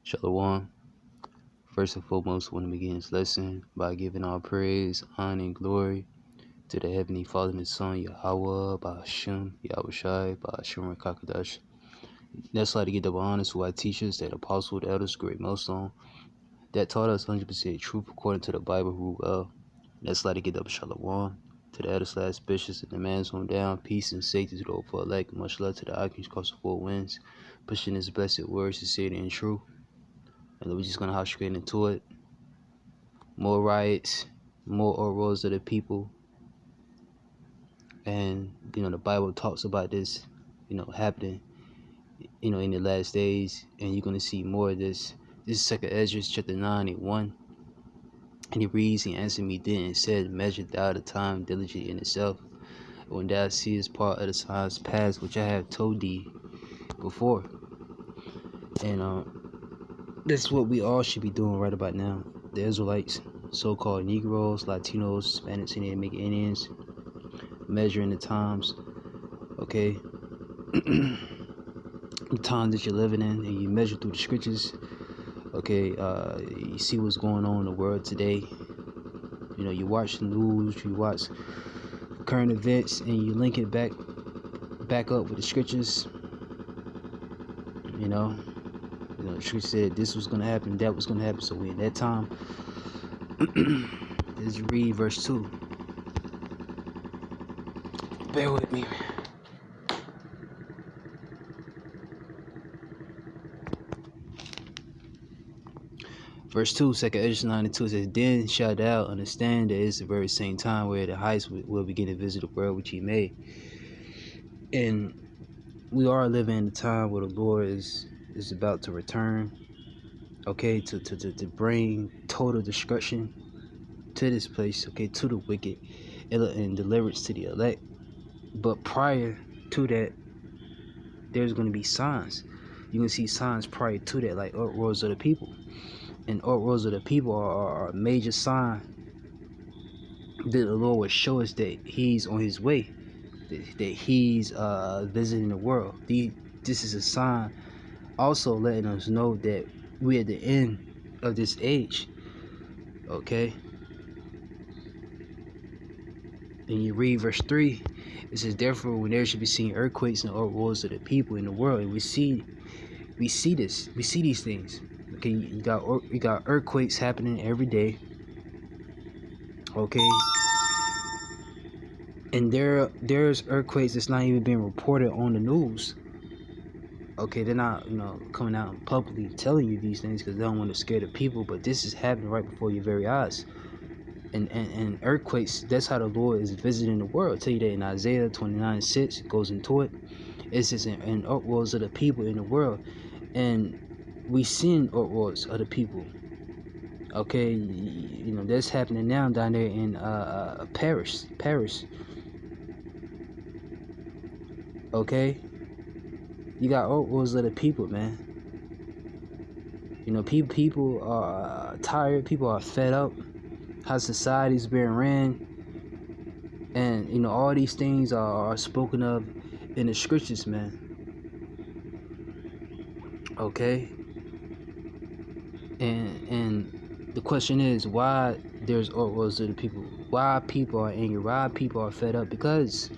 Shalom. First and foremost, I want to begin this lesson by giving all praise, honor, and glory to the Heavenly Father and His Son, Yahweh, Ba'ashem, Yahushai, Ba'ashem, Rakakadash. That's like to get double honors to our teachers, that apostle, the elders, great millstone, that taught us 100% truth according to the Bible, rule well. That's like to get double shalom to the elders, slash bishops, and the man's on down. Peace and safety to the for elect. Much love to the occupants across the four winds, pushing His blessed words, sincerity, and truth. And we're just going to hop straight into it. More riots, more uproars of the people. And, the Bible talks about this, happening, in the last days. And you're going to see more of this. This is 2 Ezra chapter 9 and 1. And he reads, he answered me then and said, measure thou the time diligently in itself. When thou seest part of the signs past, which I have told thee before. And that's what we all should be doing right about now. The Israelites, so-called Negroes, Latinos, Hispanics, and Indians, measuring the times, okay? The time that you're living in, and you measure through the scriptures, okay? You see what's going on in the world today. You watch the news, you watch current events, and you link it back up with the scriptures. The scripture said this was going to happen, that was going to happen. So we in that time. Let's read verse 2. Bear with me. Verse 2, 2 Ezra 9 and 2 says, then shalt thou understand that it's the very same time where the heights will begin to visit the world which He made. And we are living in a time where the Lord is about to return, okay, to bring total destruction to this place, okay, to the wicked, and deliverance to the elect. But prior to that, there's going to be signs. You can see signs prior to that, like uproars of the people. And uproars of the people are a major sign that the Lord will show us that He's on His way, that He's visiting the world. This is a sign also letting us know that we're at the end of this age, okay? And you read verse 3, it says, therefore when there should be seen earthquakes and uproars of the people in the world, and we see these things, okay? You got earthquakes happening every day, okay? And there's earthquakes that's not even being reported on the news. Okay, they're not, coming out and publicly telling you these things because they don't want to scare the people, but this is happening right before your very eyes. And earthquakes, that's how the Lord is visiting the world. I'll tell you that in Isaiah 29:6, it goes into it. It says, and uproars of the people in the world. And we seen uproars of the people. Okay, that's happening now down there in Paris. Okay, you got uproars of the people, man. People are tired. People are fed up. How society's being ran. And, all these things are spoken of in the scriptures, man. Okay? And the question is, why there's uproars of the people? Why people are angry? Why people are fed up? Because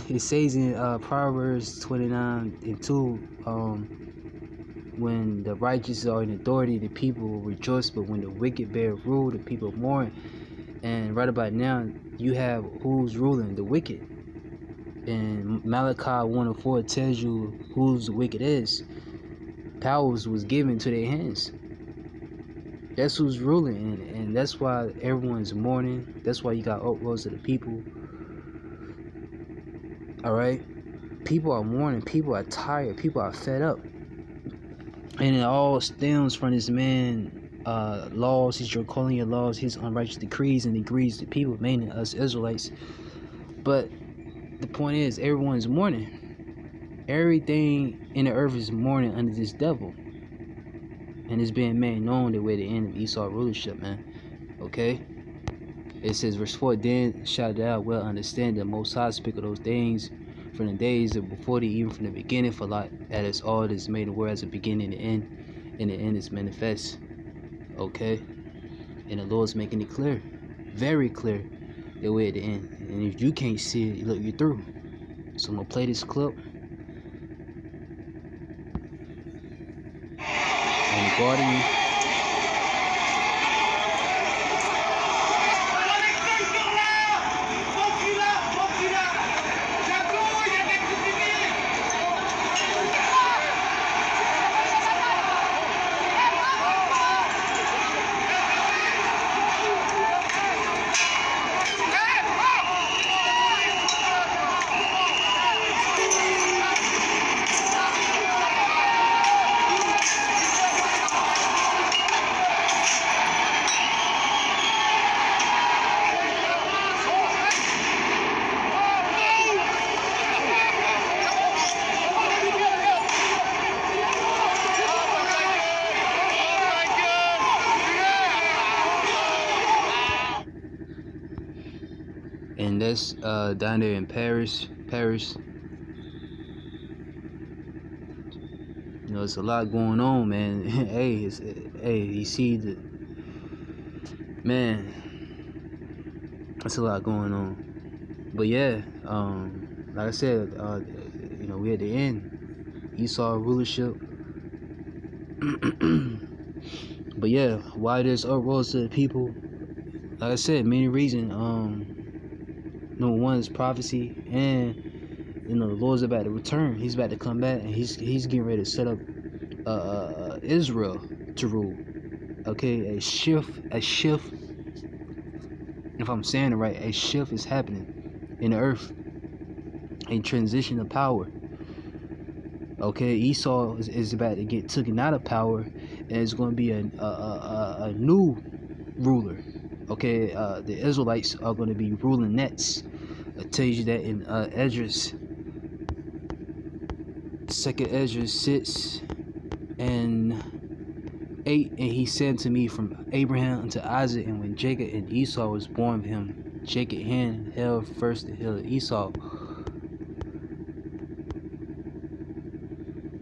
it says in Proverbs 29 and 2, when the righteous are in authority, the people will rejoice, but when the wicked bear rule, the people mourn. And right about now, you have who's ruling? The wicked. And Malachi 1 and 4 tells you who's the wicked is. Powers was given to their hands. That's who's ruling, and that's why everyone's mourning. That's why you got uproars of the people. Alright? People are mourning. People are tired. People are fed up. And it all stems from this man laws, his draconian laws, his unrighteous decrees, and degrees the people, mainly us Israelites. But the point is, everyone's mourning. Everything in the earth is mourning under this devil. And it's being made known that we're the end of Esau rulership, man. Okay? It says, verse 4, then shalt thou well understand that Most High speak of those things from the days of before thee, even from the beginning, for lot that is all that is made the world as a beginning and end, and the end is manifest. Okay? And the Lord's making it clear, very clear, that we're at the end. And if you can't see it, look, you're through. So I'm gonna play this clip on the Guardian. And that's down there in Paris. You know, it's a lot going on, man. Hey, you see the man. It's a lot going on. But yeah, like I said, you know, we at the end. Esau rulership. But yeah, why there's uproars to the people? Like I said, many reasons. Number one is prophecy, and you know the Lord's about to return. He's about to come back, and he's getting ready to set up Israel to rule. Okay, a shift. If I'm saying it right, a shift is happening in the earth. A transition of power. Okay, Esau is about to get taken out of power, and it's going to be a new ruler. Okay, the Israelites are going to be ruling next. It tells you that in Esdras, 2nd Esdras 6 and 8, and he said to me, from Abraham unto Isaac, and when Jacob and Esau was born of him, Jacob hand held first the hill of Esau.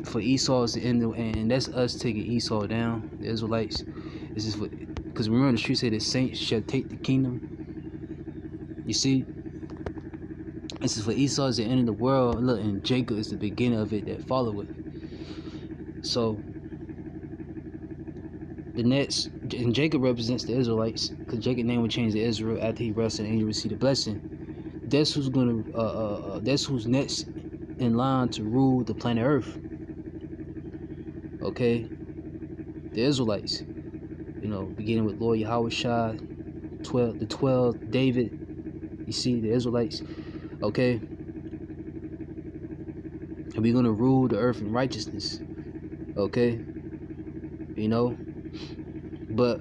For Esau is the end, and that's us taking Esau down, the Israelites. This is because remember the street say the saints shall take the kingdom. You see, this is for Esau is the end of the world. Look, and Jacob is the beginning of it that follow it. So the next, and Jacob represents the Israelites, because Jacob's name would change to Israel after he rested and he received a blessing. That's who's gonna, that's who's next in line to rule the planet Earth. Okay, the Israelites. You know, beginning with Lord Yahweh Shai, the 12, David. You see, the Israelites. Okay, and we're gonna rule the earth in righteousness. Okay, you know. But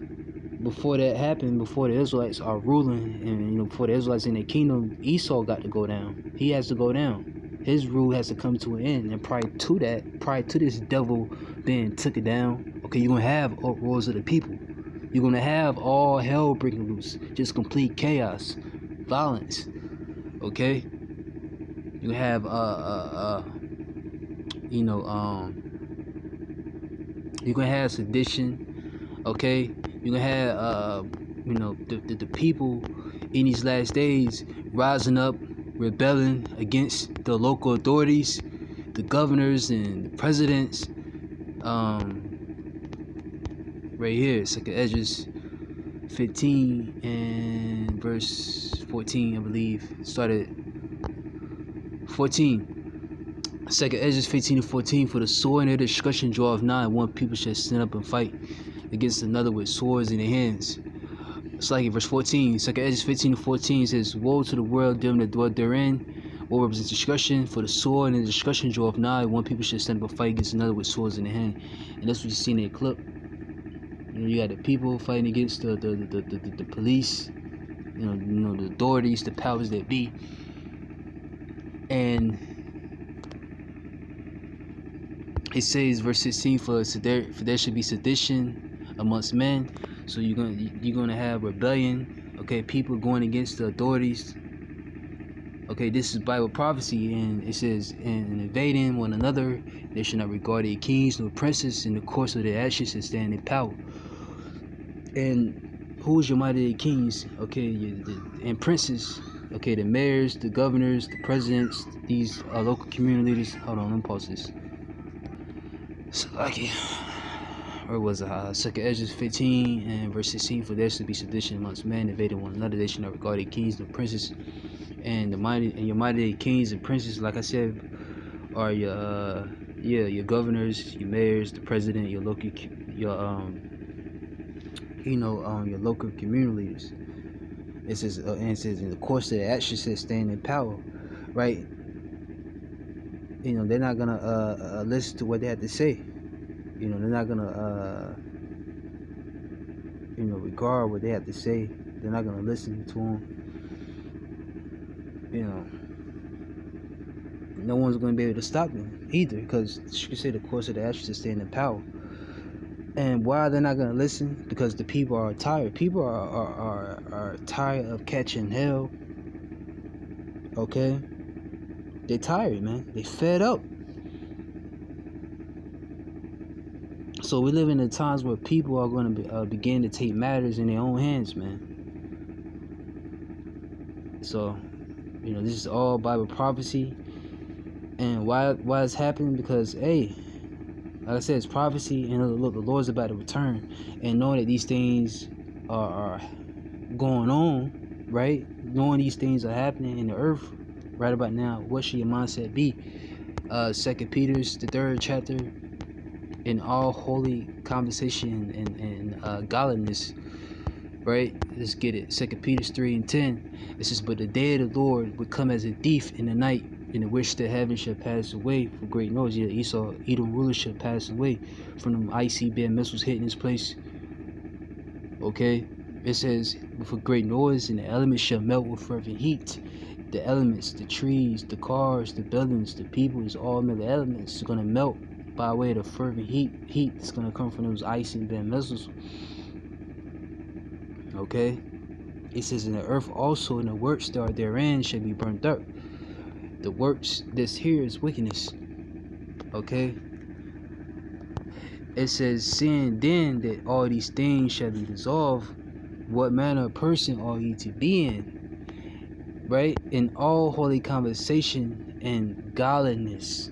before that happened, before the Israelites are ruling, and you know, before the Israelites in their kingdom, Esau got to go down. He has to go down. His rule has to come to an end. And prior to that, prior to this devil being took it down, okay, you're gonna have uproars of the people. You're gonna have all hell breaking loose, just complete chaos, violence. Okay, you have you know, you're gonna have sedition. Okay, you're gonna have you know, the people in these last days rising up, rebelling against the local authorities, the governors and the presidents. Right here, 2nd Esdras 15 and verse 14, I believe. Started 14. 2nd Esdras 15 and 14. For the sword and their discussion draweth nigh, one people shall stand up and fight against another with swords in their hands. It's like in verse 14. 2nd Esdras 15 and 14 says, woe to the world, them that dwell therein. Woe represents discussion. For the sword and the discussion draweth nigh, one people shall stand up and fight against another with swords in their hand. And that's what you see in that clip. You know, you got the people fighting against the police, you know, the authorities, the powers that be. And it says, verse 16, for there should be sedition amongst men. So you're gonna have rebellion. Okay, people going against the authorities. Okay, this is Bible prophecy, and it says, "In invading one another, they should not regard their kings nor princes. In the course of their actions and stand in power." And who's your mighty kings? Okay, and princes. Okay, the mayors, the governors, the presidents, these local community leaders. Hold on, let me pause this. So, okay, where was it? 2nd Ezra 15 and verse 16. "For there should be sedition amongst men, invading one another. They should not regard their kings nor princes. And your mighty kings and princes, like I said, are your your governors, your mayors, the president, your local your local community leaders." It says in the course of the action says stand in power, right? They're not gonna listen to what they have to say. They're not gonna regard what they have to say. They're not gonna listen to them. No one's gonna be able to stop them either, because you can say the course of the action is stand in power. And why they're not gonna listen? Because the people are tired. People are tired of catching hell. Okay, they're tired, man. They fed up. So we live in times where people are going to begin to take matters in their own hands, man. So, this is all Bible prophecy. And why it's happening? Because, hey, like I said, it's prophecy, and look, the Lord's about to return. And knowing that these things are going on, right? Knowing these things are happening in the earth right about now, what should your mindset be? 2 Peter's the 3rd chapter, in all holy conversation and godliness, right? Let's get it. 2 Peter 3:10. It says, "But the day of the Lord would come as a thief in the night, in which the heavens shall pass away for great noise." Yeah, Edom rulers shall pass away from them ICBM missiles hitting this place. Okay, it says, "With a great noise, and the elements shall melt with fervent heat." The elements, the trees, the cars, the buildings, the people, is all the elements are gonna melt by way of the fervent heat that's gonna come from those ICBM missiles. Okay, it says, "In the earth also, and the works that are therein shall be burnt up." The works that's here is wickedness. Okay, it says, "Seeing then that all these things shall be dissolved, what manner of person are ye to be in?" Right? "In all holy conversation and godliness."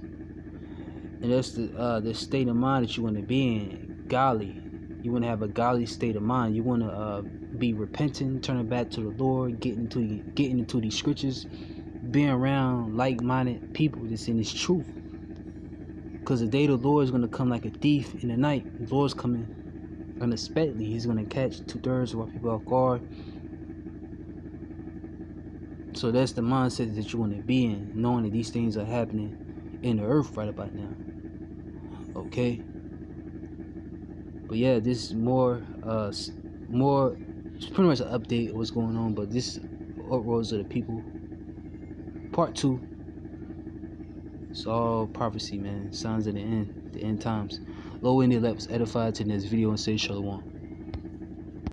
And that's the state of mind that you want to be in. Godly. You want to have a godly state of mind. You want to be repentant, turning back to the Lord, getting into these scriptures, being around like-minded people that's in this truth. Because the day of the Lord is going to come like a thief in the night. The Lord's coming unexpectedly. He's going to catch 2/3 of our people off guard. So that's the mindset that you want to be in, knowing that these things are happening in the earth right about now. Okay, but yeah, this is more it's pretty much an update of what's going on. But this is Uproars of the People part 2. It's all prophecy, man. Signs of the end times. Low end elect was edified to this video and say shalom.